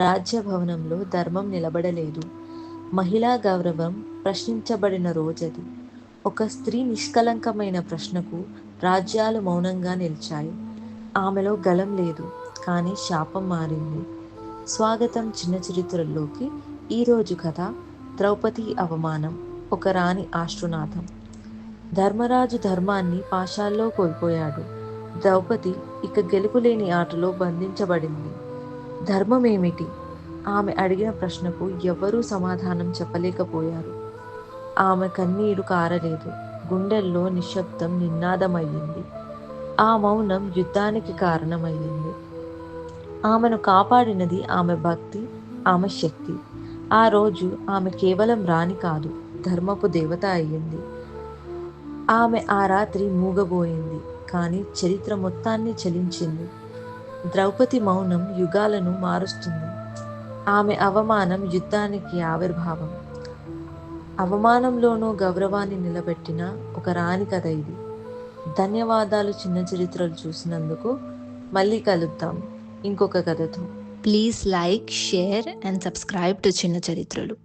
రాజ్యభవనంలో ధర్మం నిలబడలేదు. మహిళా గౌరవం ప్రశ్నించబడిన రోజది. ఒక స్త్రీ నిష్కలంకమైన ప్రశ్నకు రాజ్యాలు మౌనంగా నిలిచాయి. ఆమెలో గలం లేదు, కానీ శాపం మారింది. స్వాగతం చిన్న చరిత్రల్లోకి. ఈరోజు కథ ద్రౌపది అవమానం, ఒక రాణి ఆశృనాథం. ధర్మరాజు ధర్మాన్ని పాశాల్లో కోల్పోయాడు. ద్రౌపది ఇక గెలుపులేని ఆటలో బంధించబడింది. ధర్మమేమిటి? ఆమె అడిగిన ప్రశ్నకు ఎవ్వరూ సమాధానం చెప్పలేకపోయారు. ఆమె కన్నీరు కారలేదు. గుండెల్లో నిశ్శబ్దం నినాదమయ్యింది. ఆ మౌనం యుద్ధానికి కారణమయ్యింది. ఆమెను కాపాడినది ఆమె భక్తి, ఆమె శక్తి. ఆ రోజు ఆమె కేవలం రాణి కాదు, ధర్మపు దేవత అయ్యింది. ఆమె ఆ రాత్రి మూగబోయింది, కానీ చరిత్ర మొత్తాన్ని చలించింది. ద్రౌపది మౌనం యుగాలను మారుస్తుంది. ఆమె అవమానం యుద్ధానికి ఆవిర్భావం. అవమానంలోనూ గౌరవాన్ని నిలబెట్టిన ఒక రాణి కథ ఇది. ధన్యవాదాలు చిన్న చరిత్రలు చూసినందుకు. మళ్ళీ కలుద్దాం ఇంకొక కథతో. Please like, share and subscribe to Chinna Charitralu.